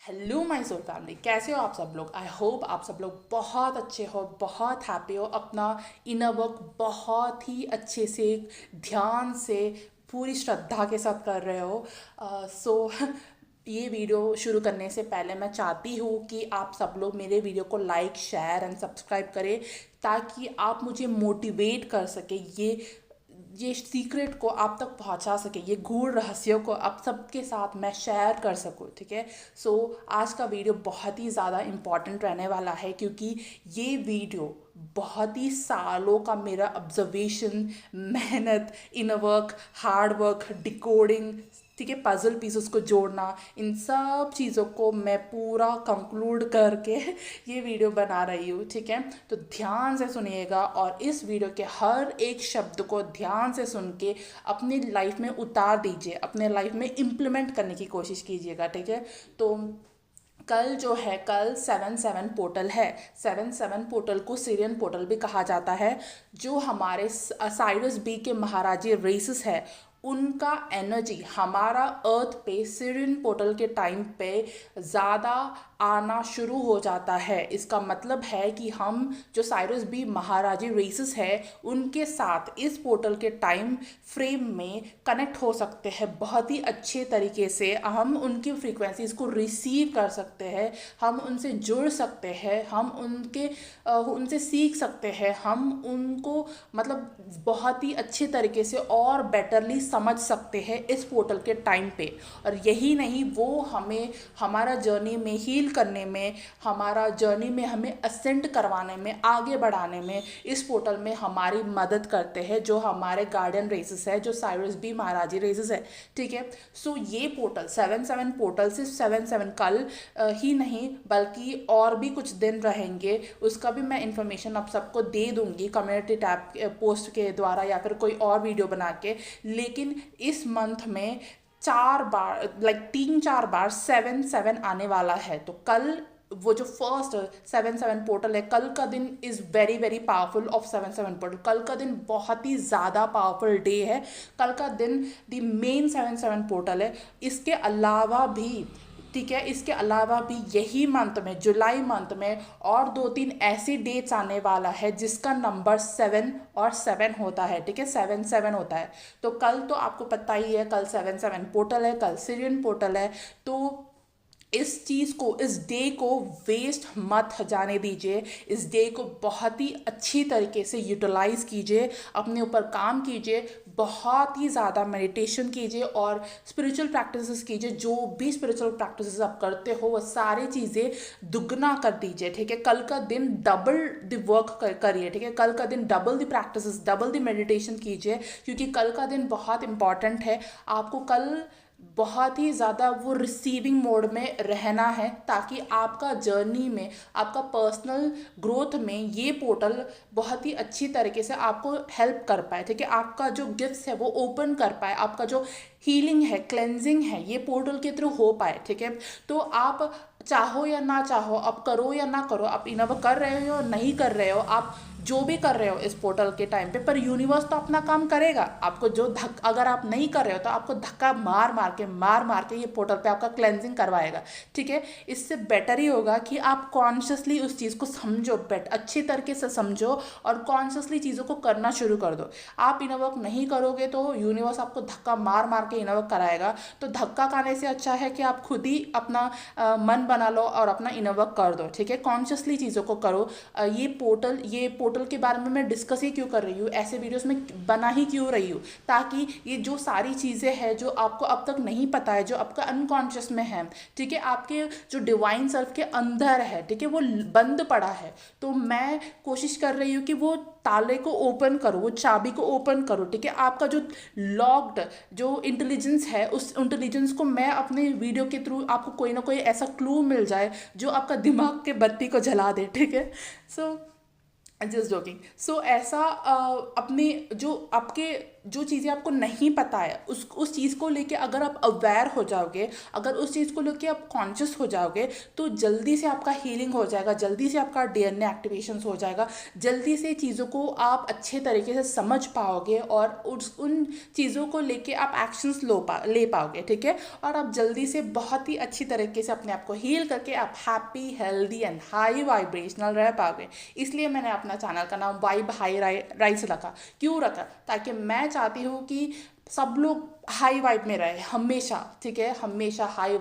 Hello my soul family, कैसे हो आप सब लोग। आई होप आप सब लोग बहुत अच्छे हो, बहुत हैप्पी हो, अपना इनर वर्क बहुत ही अच्छे से, ध्यान से, पूरी श्रद्धा के साथ कर रहे हो। सो ये वीडियो शुरू करने से पहले मैं चाहती हूँ कि आप सब लोग मेरे वीडियो को लाइक, शेयर एंड सब्सक्राइब करें, ताकि आप मुझे मोटिवेट कर सके, ये सीक्रेट को आप तक पहुंचा सके, ये गूढ़ रहस्यों को आप सबके साथ मैं शेयर कर सकूं। ठीक है। सो आज का वीडियो बहुत ही ज़्यादा इम्पॉर्टेंट रहने वाला है, क्योंकि ये वीडियो बहुत ही सालों का मेरा ऑब्जर्वेशन, मेहनत, inner work, hard work, decoding, ठीक है, पजल पीसेस को जोड़ना, इन सब चीज़ों को मैं पूरा कंक्लूड करके ये वीडियो बना रही हूँ। ठीक है। तो ध्यान से सुनिएगा और इस वीडियो के हर एक शब्द को ध्यान से सुन के अपनी लाइफ में उतार दीजिए, अपने लाइफ में इम्प्लीमेंट करने की कोशिश कीजिएगा। ठीक है। तो कल जो है, कल 7-7 पोर्टल है। 7-7 पोर्टल को सीरियन पोर्टल भी कहा जाता है। जो हमारे साइरस बी के महाराजी रेसिस है, उनका एनर्जी हमारा अर्थ पे सीरियन पोर्टल के टाइम पे ज़्यादा आना शुरू हो जाता है। इसका मतलब है कि हम जो साइरस बी महाराजी रेसिस है, उनके साथ इस पोर्टल के टाइम फ्रेम में कनेक्ट हो सकते हैं बहुत ही अच्छे तरीके से। हम उनकी फ्रीक्वेंसीज को रिसीव कर सकते हैं, हम उनसे जुड़ सकते हैं, हम उनसे सीख सकते हैं, हम उनको मतलब बहुत ही अच्छे तरीके से और बेटरली समझ सकते हैं इस पोर्टल के टाइम पे। और यही नहीं, वो हमें हमारा जर्नी में हील करने में, हमारा जर्नी में हमें असेंड करवाने में, आगे बढ़ाने में इस पोर्टल में हमारी मदद करते हैं, जो हमारे गार्डियन रेसेस है, जो साइरस बी महाराजी रेसेस है। ठीक है। सो ये पोर्टल 7-7 पोर्टल सिर्फ 7-7 कल ही नहीं बल्कि और भी कुछ दिन रहेंगे। उसका भी मैं इंफॉर्मेशन आप सबको दे दूंगी कम्युनिटी टैब पोस्ट के द्वारा या फिर कोई और वीडियो बना के। लेकिन इस मंथ में 4 बार, लाइक 3-4 बार 7-7 आने वाला है। तो कल वो जो फर्स्ट 7-7 पोर्टल है, कल का दिन is very very powerful of 7-7 portal. कल का दिन बहुत ही ज़्यादा पावरफुल डे है। कल का दिन द मेन 7-7 पोर्टल है। इसके अलावा भी, ठीक है, इसके अलावा भी यही मंथ में, जुलाई मंथ में और 2-3 ऐसी डेट्स आने वाला है जिसका नंबर 7 और 7 होता है। ठीक है, 7-7 होता है। तो कल तो आपको पता ही है, कल 7-7 पोर्टल है, कल सीरियन पोर्टल है। तो इस चीज़ को, इस डे को वेस्ट मत जाने दीजिए। इस डे को बहुत ही अच्छी तरीके से यूटिलाइज़ कीजिए, अपने ऊपर काम कीजिए, बहुत ही ज़्यादा मेडिटेशन कीजिए और स्पिरिचुअल प्रैक्टिसेस कीजिए। जो भी स्पिरिचुअल प्रैक्टिसेस आप करते हो वो सारी चीज़ें दुगना कर दीजिए। ठीक है। कल का दिन डबल द वर्क करिए। ठीक है। कल का दिन double the practices, double the meditation कीजिए, क्योंकि कल का दिन बहुत इंपॉर्टेंट है। आपको कल बहुत ही ज़्यादा वो रिसीविंग मोड में रहना है, ताकि आपका जर्नी में, आपका पर्सनल ग्रोथ में ये पोर्टल बहुत ही अच्छी तरीके से आपको हेल्प कर पाए। ठीक है। आपका जो गिफ्ट्स है वो ओपन कर पाए, आपका जो हीलिंग है, क्लेंजिंग है, ये पोर्टल के थ्रू हो पाए। ठीक है। तो आप चाहो या ना चाहो, आप करो या ना करो, आप इनफ कर रहे हो नहीं कर रहे हो, आप जो भी कर रहे हो इस पोर्टल के टाइम पे, पर यूनिवर्स तो अपना काम करेगा। आपको जो अगर आप नहीं कर रहे हो तो आपको धक्का मार मार के ये पोर्टल पे आपका क्लेंजिंग करवाएगा। ठीक है। इससे बेटर ही होगा कि आप कॉन्शियसली उस चीज़ को समझो, अच्छी तरीके से समझो और कॉन्शियसली चीज़ों को करना शुरू कर दो। आप इनर वर्क नहीं करोगे तो यूनिवर्स आपको धक्का मार के इनर वर्क कराएगा। तो धक्का खाने से अच्छा है कि आप खुद ही अपना मन बना लो और अपना इनर वर्क कर दो। ठीक है। कॉन्शियसली चीज़ों को करो। ये पोर्टल के बारे में मैं डिस्कस ही क्यों कर रही हूँ, ऐसे वीडियोस में बना ही क्यों रही हूँ, ताकि ये जो सारी चीज़ें हैं जो आपको अब तक नहीं पता है, जो आपका अनकॉन्शियस में है, ठीक है, आपके जो डिवाइन सेल्फ के अंदर है, ठीक है, वो बंद पड़ा है। तो मैं कोशिश कर रही हूँ कि वो ताले को ओपन करो, वो चाबी को ओपन करो। ठीक है। आपका जो लॉक्ड जो इंटेलिजेंस है, उस इंटेलिजेंस को मैं अपने वीडियो के थ्रू आपको कोई ना कोई ऐसा क्लू मिल जाए जो आपका दिमाग के बत्ती को जला दे। ठीक है। So just joking. सो ऐसा अपने जो आपके जो चीज़ें आपको नहीं पता है उस चीज़ को लेके अगर आप अवेयर हो जाओगे, अगर उस चीज़ को लेके आप कॉन्शियस हो जाओगे, तो जल्दी से आपका हीलिंग हो जाएगा, जल्दी से आपका डीएनए एक्टिवेशन हो जाएगा, जल्दी से चीज़ों को आप अच्छे तरीके से समझ पाओगे और उन चीज़ों को लेके आप एक्शंस ले पाओगे, ठीक है। और आप जल्दी से बहुत ही अच्छी तरीके से अपने आप को हील करके आप happy, healthy and high vibrational रह पाओगे। इसलिए मैंने अपना चैनल का नाम वाइब हाई राइस रखा। क्यों रखा? ताकि मैं चाहती हूँ कि सब लोग हाई वाइब में रहे हमेशा, ठीक है, हमेशा हाई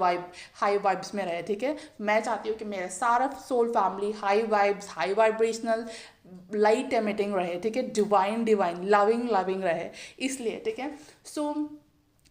वाइब्स में रहे, ठीक है। मैं चाहती हूँ कि मेरे सारा soul family high vibes, high vibrational, light emitting रहे, ठीक है, डिवाइन लविंग रहे, इसलिए, ठीक है। सो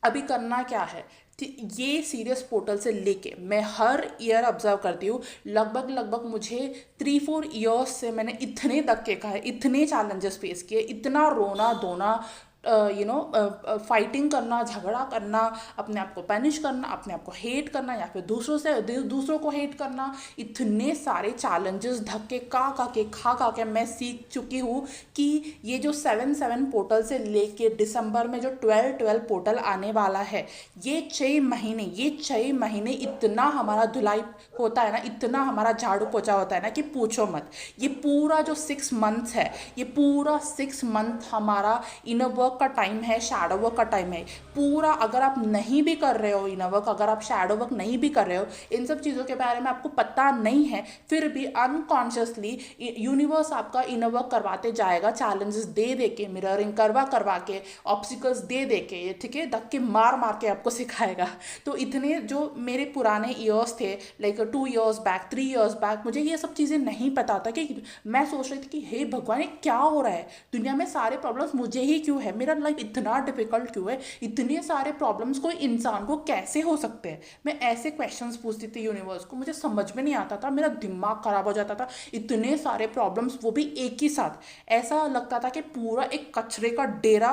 अभी करना क्या है, ये सीरियस पोर्टल से लेके मैं हर ईयर ऑब्जर्व करती हूँ, लगभग मुझे 3-4 ईयर्स से मैंने इतने धक्के खाए, इतने चैलेंजेस फेस किए, इतना रोना धोना, फाइटिंग करना, झगड़ा करना, अपने आप को पनिश करना, अपने आप को हेट करना, या फिर दूसरों को हेट करना, इतने सारे चैलेंजेस धक्के खा के मैं सीख चुकी हूँ कि ये जो 7 पोर्टल से लेके दिसंबर में जो 12 पोर्टल आने वाला है, ये 6 महीने इतना हमारा धुलाई होता है ना, इतना हमारा झाड़ू पोछा होता है ना कि पूछो मत। ये पूरा जो 6 मंथ्स है, ये पूरा 6 मंथ हमारा इनर वर्क का टाइम है, शैडो वर्क का टाइम है पूरा। अगर आप नहीं भी कर रहे हो इनर वर्क, अगर आप शैडो वर्क नहीं भी कर रहे हो, इन सब चीज़ों के बारे में आपको पता नहीं है, फिर भी अनकॉन्शियसली यूनिवर्स आपका इनर वर्क करवाते जाएगा, चैलेंजेस दे के, मिररिंग करवा के, ऑब्स्टिकल्स दे के, ठीक है, धक्के मार के आपको सिखाएगा। तो इतने जो मेरे पुराने ईयर्स थे, like 2 years back, 3 years back, मुझे ये सब चीज़ें नहीं पता था कि मैं सोच रही थी कि हे भगवान, ये क्या हो रहा है, दुनिया में सारे प्रॉब्लम्स मुझे ही क्यों है, मेरा लाइफ इतना डिफिकल्ट क्यों है, इतने सारे प्रॉब्लम्स कोई इंसान को कैसे हो सकते हैं। मैं ऐसे क्वेश्चंस पूछती थी यूनिवर्स को, मुझे समझ में नहीं आता था, मेरा दिमाग खराब हो जाता था, इतने सारे प्रॉब्लम्स, वो भी एक ही साथ। ऐसा लगता था कि पूरा एक कचरे का डेरा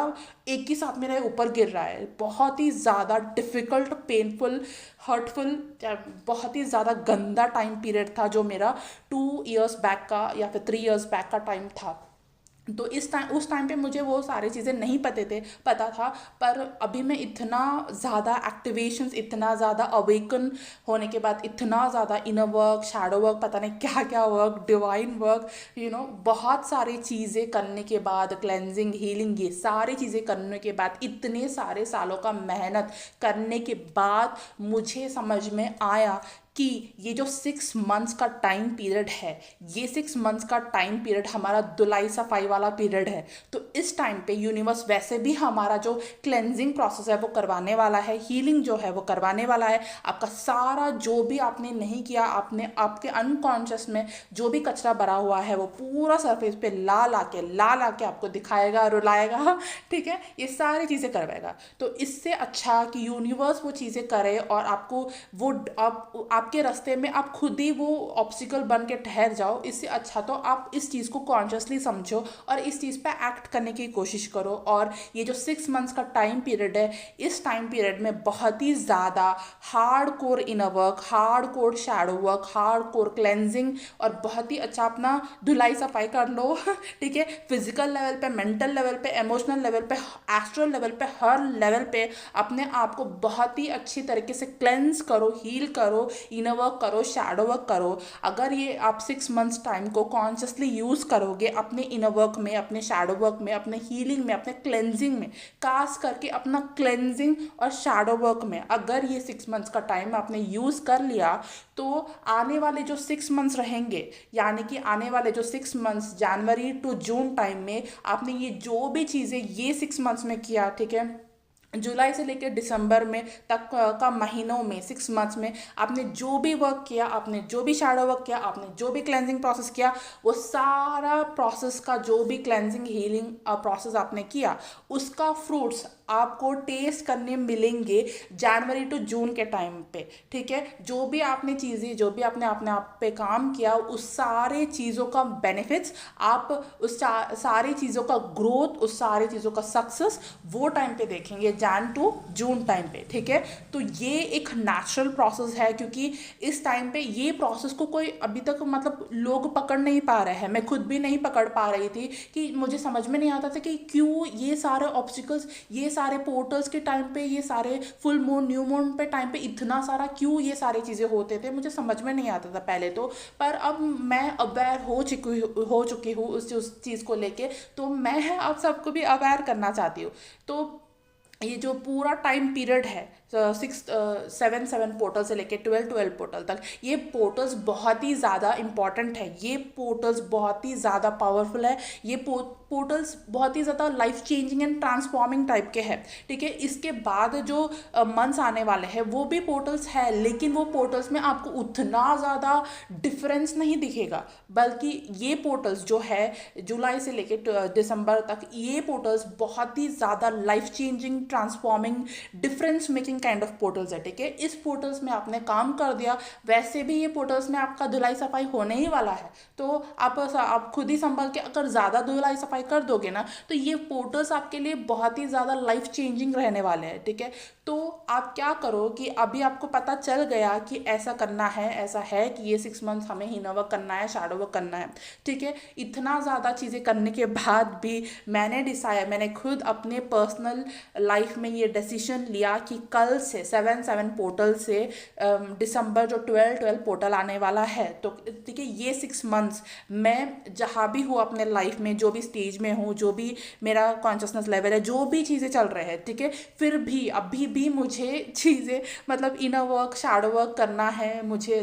एक ही साथ मेरे ऊपर गिर रहा है। बहुत ही ज़्यादा डिफिकल्ट, पेनफुल, हर्टफुल, बहुत ही ज़्यादा गंदा टाइम पीरियड था जो मेरा 2 ईयर्स बैक का या फिर 3 ईयर्स बैक का टाइम था। तो उस टाइम पे मुझे वो सारी चीज़ें नहीं पता था, पर अभी मैं इतना ज़्यादा एक्टिवेशंस, इतना ज़्यादा अवेकन होने के बाद, इतना ज़्यादा इनर वर्क, शैडो वर्क, पता नहीं क्या वर्क, डिवाइन वर्क, बहुत सारी चीज़ें करने के बाद, क्लेंजिंग, हीलिंग, ये सारी चीज़ें करने के बाद, इतने सारे सालों का मेहनत करने के बाद मुझे समझ में आया कि ये जो 6 मंथ्स का टाइम पीरियड है, ये 6 मंथ्स का टाइम पीरियड हमारा धुलाई सफाई वाला पीरियड है। तो इस टाइम पे यूनिवर्स वैसे भी हमारा जो क्लेंजिंग प्रोसेस है वो करवाने वाला है, हीलिंग जो है वो करवाने वाला है। आपका सारा जो भी आपने नहीं किया, आपके अनकॉन्शियस में जो भी कचरा भरा हुआ है, वो पूरा सरफेस पे ला ला के आपको दिखाएगा, रुलाएगा, ठीक है, ये सारी चीज़ें करवाएगा। तो इससे अच्छा कि यूनिवर्स वो चीज़ें करे और आपको वो आपके रास्ते में आप खुद ही वो ऑब्स्टिकल बन के ठहर जाओ, इससे अच्छा तो आप इस चीज़ को कॉन्शियसली समझो और इस चीज़ पे एक्ट करने की कोशिश करो। और ये जो 6 मंथ्स का टाइम पीरियड है, इस टाइम पीरियड में बहुत ही ज़्यादा hard core inner work, hard core shadow work, hard core cleansing और बहुत ही अच्छा अपना धुलाई सफाई कर लो, ठीक है, फिजिकल लेवल पे, मेंटल लेवल पे, इमोशनल लेवल पे, एस्ट्रल लेवल पे, हर लेवल पे अपने आप को बहुत ही अच्छी तरीके से क्लेंज करो, हील करो, इनर वर्क करो, शैडो वर्क करो। अगर ये आप 6 मंथ्स टाइम को कॉन्शियसली यूज़ करोगे अपने इनर वर्क में, अपने शैडो वर्क में, अपने हीलिंग में, अपने क्लेंजिंग में, खास करके अपना क्लेंजिंग और शैडो वर्क में, अगर ये 6 मंथ्स का टाइम आपने यूज़ कर लिया, तो आने वाले जो 6 मंथ्स रहेंगे, यानी कि आने वाले जो 6 months, January to June time में, आपने ये जो भी चीज़ें ये 6 मंथ्स में किया, ठीक है, जुलाई से लेकर दिसंबर में तक का महीनों में, 6 मंथ्स में आपने जो भी वर्क किया, आपने जो भी शैडो वर्क किया, आपने जो भी क्लेंजिंग प्रोसेस किया, वो सारा प्रोसेस का जो भी क्लेंजिंग हीलिंग प्रोसेस आपने किया, उसका फ्रूट्स आपको टेस्ट करने मिलेंगे जनवरी टू जून के टाइम पे, ठीक है। जो भी आपने चीज़ें, जो भी आपने अपने आप पे काम किया, उस सारे चीज़ों का बेनिफिट्स आप, उस सारी चीज़ों का ग्रोथ, उस सारी चीज़ों का सक्सेस वो टाइम पे देखेंगे, जैन टू जून टाइम पे, ठीक है। तो ये एक नेचुरल प्रोसेस है, क्योंकि इस टाइम पे ये प्रोसेस को कोई अभी तक मतलब लोग पकड़ नहीं पा रहे हैं। मैं खुद भी नहीं पकड़ पा रही थी कि मुझे समझ में नहीं आता था कि क्यों ये सारे ऑब्स्टिकल्स, ये सारे पोर्टल्स के टाइम पे, ये सारे फुल मून न्यू मून पे टाइम पे इतना सारा क्यों ये सारी चीज़ें होते थे, मुझे समझ में नहीं आता था पहले तो। पर अब मैं अवेयर हो चुकी हूँ उस चीज़ को लेके, तो मैं आप सबको भी अवेयर करना चाहती हूँ। तो ये जो पूरा टाइम पीरियड है 7 पोर्टल से लेके 12 पोर्टल तक, ये पोर्टल्स बहुत ही ज़्यादा इंपॉर्टेंट है, ये पोर्टल्स बहुत ही ज़्यादा पावरफुल है, ये पोर्टल्स बहुत ही ज़्यादा life changing and transforming type के हैं, ठीक है। इसके बाद जो मंथ्स आने वाले हैं वो भी पोर्टल्स है, लेकिन वो पोर्टल्स में आपको उतना ज़्यादा डिफरेंस नहीं दिखेगा, बल्कि ये पोर्टल्स जो है जुलाई से लेके दिसंबर तक, ये पोर्टल्स बहुत ही ज़्यादा life changing, transforming, difference making kind of portals है, ठीक है। इस पोर्टल्स में आपने काम कर दिया, वैसे भी ये पोर्टल्स में आपका धुलाई सफाई होने ही वाला है, तो आप खुद ही संभल के अगर ज़्यादा धुलाई सफाई कर दोगे ना, तो ये पोर्टल्स आपके लिए बहुत ही ज़्यादा लाइफ चेंजिंग रहने वाले हैं, ठीक है। तो आप क्या करो कि अभी आपको पता चल गया कि ऐसा करना है, ऐसा है कि ये 6 मंथ्स हमें इनर वर्क करना है, शैडो वर्क करना है, ठीक है। इतना ज़्यादा चीज़ें करने के बाद भी मैंने खुद अपने पर्सनल लाइफ में ये डिसीजन लिया कि कल से 7 पोर्टल से दिसंबर जो 12 पोर्टल आने वाला है, तो ठीक है, ये 6 मंथ्स मैं जहाँ भी हूँ अपने लाइफ में, जो भी स्टेज में हूँ, जो भी मेरा कॉन्शियसनेस लेवल है, जो भी चीज़ें चल रहे हैं, ठीक है, फिर भी अभी भी मुझे चीज़ें मतलब इनर वर्क, शैडो वर्क करना है। मुझे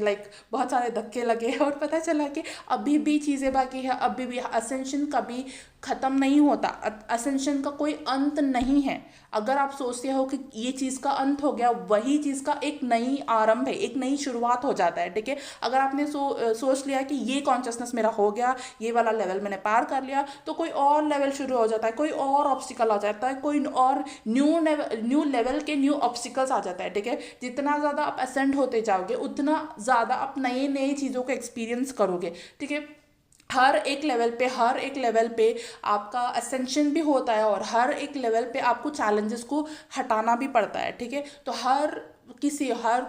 बहुत सारे धक्के लगे और पता चला कि अभी भी चीज़ें बाकी है, अभी भी असेंशन कभी ख़त्म नहीं होता, असेंशन का कोई अंत नहीं है। अगर आप सोचते हो कि ये चीज़ का अंत हो गया, वही चीज़ का एक नई आरंभ है, एक नई शुरुआत हो जाता है, ठीक है। अगर आपने सोच लिया कि ये कॉन्शियसनेस मेरा हो गया, ये वाला लेवल मैंने पार कर लिया, तो कोई और लेवल शुरू हो जाता है, कोई और ऑब्स्टिकल आ जाता है, कोई और न्यू लेवल के न्यू ऑब्स्टिकल्स आ जाता है, ठीक है। जितना ज़्यादा आप असेंड होते जाओगे, उतना ज़्यादा आप नई नई चीज़ों को एक्सपीरियंस करोगे, ठीक है। हर एक लेवल पे आपका असेंशन भी होता है, और हर एक लेवल पे आपको चैलेंजेस को हटाना भी पड़ता है, ठीक है। तो हर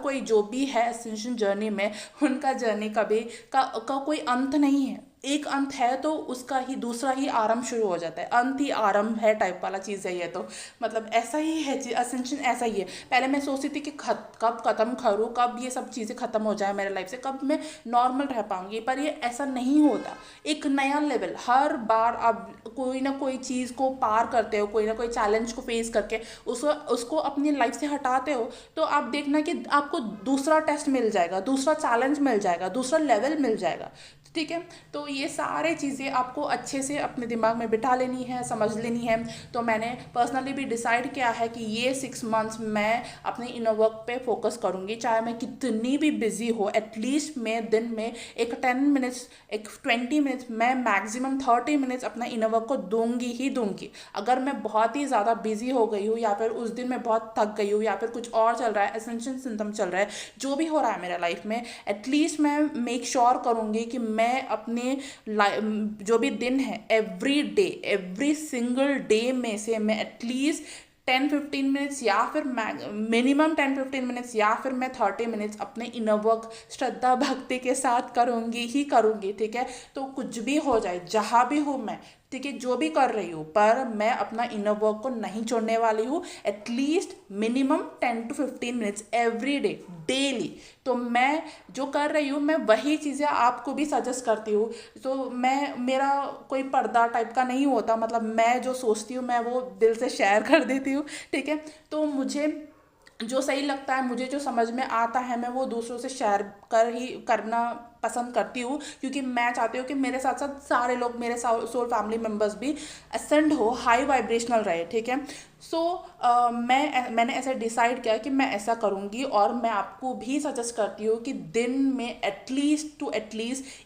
कोई जो भी है असेंशन जर्नी में, उनका जर्नी का कोई अंत नहीं है। एक अंत है तो उसका ही दूसरा ही आरंभ शुरू हो जाता है, अंत ही आरंभ है टाइप वाला चीज़ है ये। तो मतलब ऐसा ही है, असेंशन ऐसा ही है। पहले मैं सोचती थी कि कब ख़त्म करूँ, कब ये सब चीज़ें ख़त्म हो जाए मेरे लाइफ से, कब मैं नॉर्मल रह पाऊँगी, पर ये ऐसा नहीं होता। एक नया लेवल हर बार आप कोई ना कोई चीज़ को पार करते हो, कोई ना कोई चैलेंज को फेस करके उसको अपनी लाइफ से हटाते हो, तो आप देखना कि आपको दूसरा टेस्ट मिल जाएगा, दूसरा चैलेंज मिल जाएगा, दूसरा लेवल मिल जाएगा, ठीक है। तो ये सारे चीज़ें आपको अच्छे से अपने दिमाग में बिठा लेनी है, समझ लेनी है। तो मैंने पर्सनली भी डिसाइड किया है कि ये 6 मंथ्स मैं अपने इनर वर्क पे फोकस करूँगी, चाहे मैं कितनी भी बिजी हो। एटलीस्ट मैं दिन में एक 10 मिनट्स, एक 20 मिनट्स, मैं मैक्सिमम 30 मिनट्स अपना इनर वर्क को दूंगी ही दूंगी। अगर मैं बहुत ही ज़्यादा बिजी हो गई हूँ, या फिर उस दिन मैं बहुत थक गई हूँ, या फिर कुछ और चल रहा है, एसेंशियल सिम्टम चल रहा है, जो भी हो रहा है मेरा लाइफ में, एटलीस्ट मैं मेक श्योर करूँगी कि मैं अपने जो भी दिन है, एवरी सिंगल डे में से मैं एटलीस्ट 10-15 मिनट्स, या फिर मिनिमम 10-15 मिनट्स, या फिर मैं 30 मिनट्स अपने इनर वर्क श्रद्धा भक्ति के साथ करूँगी ही करूँगी, ठीक है। तो कुछ भी हो जाए, जहाँ भी हूँ मैं, ठीक है, जो भी कर रही हूँ, पर मैं अपना इनर वर्क को नहीं छोड़ने वाली हूँ। At least minimum 10 to 15 minutes every day, daily. तो मैं जो कर रही हूँ, मैं वही चीज़ें आपको भी सजेस्ट करती हूँ। तो मेरा कोई पर्दा टाइप का नहीं होता, मतलब मैं जो सोचती हूँ मैं वो दिल से शेयर कर देती हूँ, ठीक है। तो मुझे जो सही लगता है मुझे, जो समझ में आता है, मैं वो दूसरों से शेयर करना पसंद करती हूँ, क्योंकि मैं चाहती हूँ कि मेरे साथ साथ सारे लोग, मेरे सोल फैमिली मेम्बर्स भी असेंड हो, हाई वाइब्रेशनल रहे, ठीक है। सो मैंने ऐसे डिसाइड किया कि मैं ऐसा करूँगी, और मैं आपको भी सजेस्ट करती हूँ कि दिन में एटलीस्ट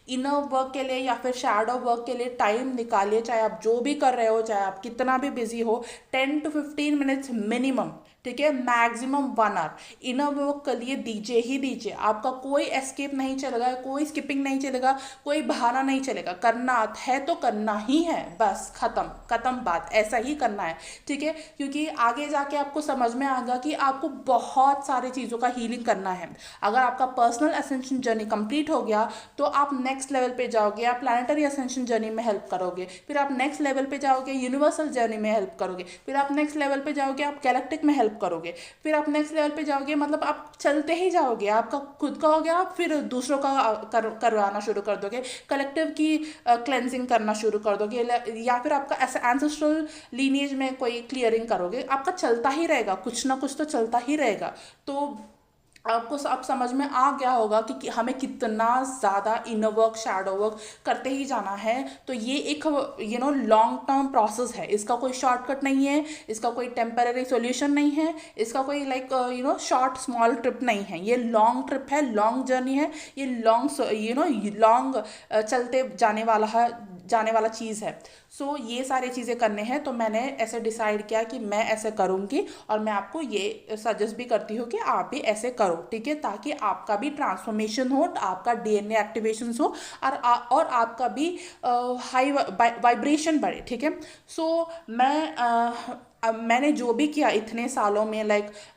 इनर वर्क के लिए या फिर शैडो वर्क के लिए टाइम निकालिए, चाहे आप जो भी कर रहे हो, चाहे आप कितना भी बिजी हो, 10 to 15 मिनट्स मिनिमम, ठीक है, मैक्सिमम 1 आवर इनर वर्क के लिए दीजिए ही दीजिए। आपका कोई एस्केप नहीं चलेगा, कोई स्किपिंग नहीं चलेगा, कोई बहाना नहीं चलेगा, करना है तो करना ही है, बस खत्म खत्म बात, ऐसा ही करना है, ठीक है। क्योंकि आगे जाके आपको समझ में आएगा कि आपको बहुत सारी चीज़ों का हीलिंग करना है। अगर आपका पर्सनल असेंशन जर्नी कंप्लीट हो गया तो आप नेक्स्ट लेवल पे जाओगे, आप प्लानिटरी असेंशन जर्नी में हेल्प करोगे, फिर आप नेक्स्ट लेवल पे जाओगे, यूनिवर्सल जर्नी में हेल्प करोगे, फिर आप नेक्स्ट लेवल पे जाओगे, आप गैलेक्टिक में हेल्प करोगे, फिर आप नेक्स्ट लेवल पे जाओगे, मतलब आप चलते ही जाओगे। आपका खुद का हो गया, फिर दूसरों का करवाना शुरू कर दोगे, कलेक्टिव की क्लेंजिंग करना शुरू कर दोगे, या फिर आपका ऐसा एंसेस्ट्रल लीनिएज में कोई क्लियरिंग करोगे। आपका चलता ही रहेगा, कुछ ना कुछ तो चलता ही रहेगा। तो आपको अब समझ में आ गया होगा कि हमें कितना ज़्यादा इनर वर्क, शैडो वर्क करते ही जाना है। तो ये एक लॉन्ग टर्म प्रोसेस है, इसका कोई शॉर्टकट नहीं है, इसका कोई टेम्पररी सॉल्यूशन नहीं है, इसका कोई शॉर्ट स्मॉल ट्रिप नहीं है। ये लॉन्ग ट्रिप है, लॉन्ग जर्नी है, ये लॉन्ग चलते जाने वाला चीज़ है। सो ये सारी चीज़ें करने हैं, तो मैंने ऐसे डिसाइड किया कि मैं ऐसे करूँगी, और मैं आपको ये सजेस्ट भी करती हूँ कि आप भी ऐसे करो, ठीक है, ताकि आपका भी ट्रांसफॉर्मेशन हो, आपका डीएनए एक्टिवेशन हो, और आपका भी हाई वाइब्रेशन बढ़े, ठीक है। सो अब मैंने जो भी किया इतने सालों में,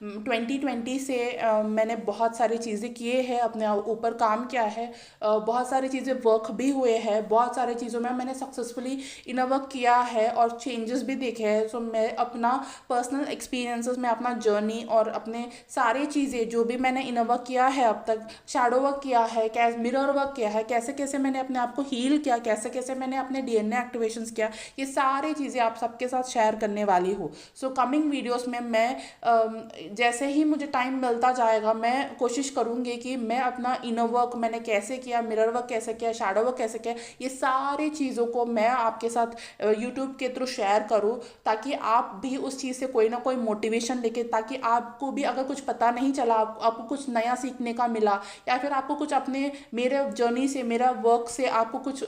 2020 से मैंने बहुत सारी चीज़ें किए हैं, अपने ऊपर काम किया है, बहुत सारी चीज़ें वर्क भी हुए हैं, बहुत सारी चीज़ों में मैंने सक्सेसफुली इनर वर्क किया है और चेंजेस भी देखे हैं। सो मैं अपना पर्सनल एक्सपीरियंसेस में अपना जर्नी और अपने सारी चीज़ें जो भी मैंने इनर वर्क किया है, अब तक शैडो वर्क किया है, कैसे मिरर वर्क किया है, कैसे कैसे मैंने अपने आप को हील किया, कैसे कैसे मैंने अपने डीएनए एक्टिवेशंस किया, ये सारी चीज़ें आप सबके साथ शेयर करने वाली हूँ। सो कमिंग वीडियोस में मैं जैसे ही मुझे टाइम मिलता जाएगा, मैं कोशिश करूँगी कि मैं अपना इनर वर्क मैंने कैसे किया, मिरर वर्क कैसे किया, शैडो वर्क कैसे किया, ये सारी चीज़ों को मैं आपके साथ यूट्यूब के थ्रू शेयर करूँ, ताकि आप भी उस चीज़ से कोई ना कोई मोटिवेशन लेके, ताकि आपको भी अगर कुछ पता नहीं चला, आपको कुछ नया सीखने का मिला, या फिर आपको कुछ अपने मेरे जर्नी से, मेरा वर्क से आपको कुछ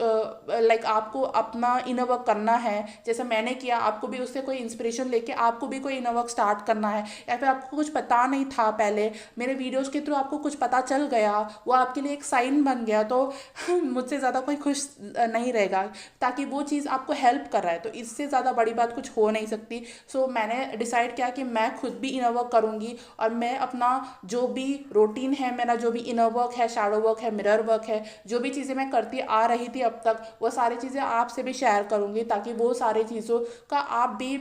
आपको अपना इनर वर्क करना है, जैसे मैंने किया, आपको भी उससे कोई इंस्पिरेशन लेके आपको भी कोई इनर वर्क स्टार्ट करना है, या फिर आपको कुछ पता नहीं था पहले, मेरे वीडियोस के थ्रू आपको कुछ पता चल गया, वो आपके लिए एक साइन बन गया, तो मुझसे ज़्यादा कोई खुश नहीं रहेगा, ताकि वो चीज़ आपको हेल्प कर रहा है, तो इससे ज़्यादा बड़ी बात कुछ हो नहीं सकती। सो मैंने डिसाइड किया कि मैं खुद भी इनर वर्क करूँगी, और मैं अपना जो भी रूटीन है, मेरा जो भी इनर वर्क है, शैडो वर्क है, मिरर वर्क है, जो भी चीज़ें मैं करती आ रही थी अब तक, वो सारी चीज़ें आपसे भी शेयर करूँगी, ताकि वो सारी चीज़ों का आप भी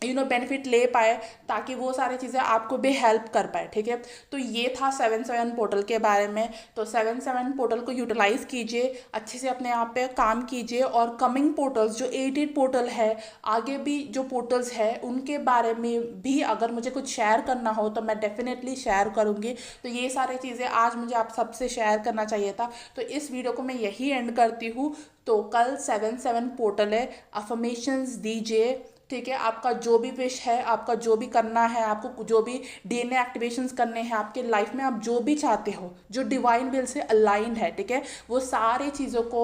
बेनिफिट ले पाए, ताकि वो सारी चीज़ें आपको भी हेल्प कर पाए, ठीक है। तो ये था 7/7 पोर्टल के बारे में। तो 7/7 पोर्टल को यूटिलाइज़ कीजिए, अच्छे से अपने आप पे काम कीजिए, और कमिंग पोर्टल्स जो 8 पोर्टल है, आगे भी जो पोर्टल्स है, उनके बारे में भी अगर मुझे कुछ शेयर करना हो तो मैं डेफिनेटली शेयर करूँगी। तो ये सारी चीज़ें आज मुझे आप सबसे शेयर करना चाहिए था, तो इस वीडियो को मैं यही एंड करती हूँ। तो कल 7/7 पोर्टल है, अफर्मेशंस दीजिए, ठीक है। आपका जो भी विश है, आपका जो भी करना है, आपको जो भी डीएनए एक्टिवेशंस करने हैं आपके लाइफ में, आप जो भी चाहते हो, जो डिवाइन विल से अलाइंड है, ठीक है, वो सारी चीज़ों को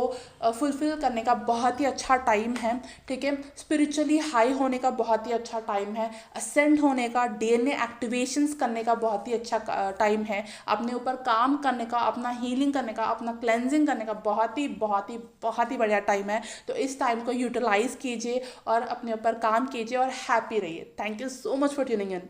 फुलफिल करने का बहुत ही अच्छा टाइम है, ठीक है। स्पिरिचुअली हाई होने का बहुत ही अच्छा टाइम है, असेंड होने का, डीएनए एक्टिवेशंस करने का बहुत ही अच्छा टाइम है, अपने ऊपर काम करने का, अपना हीलिंग करने का, अपना क्लेंजिंग करने का बहुत ही बढ़िया टाइम है। तो इस टाइम को यूटिलाइज कीजिए और अपने ऊपर काम कीजिए और हैप्पी रहिए। Thank you so much for tuning in.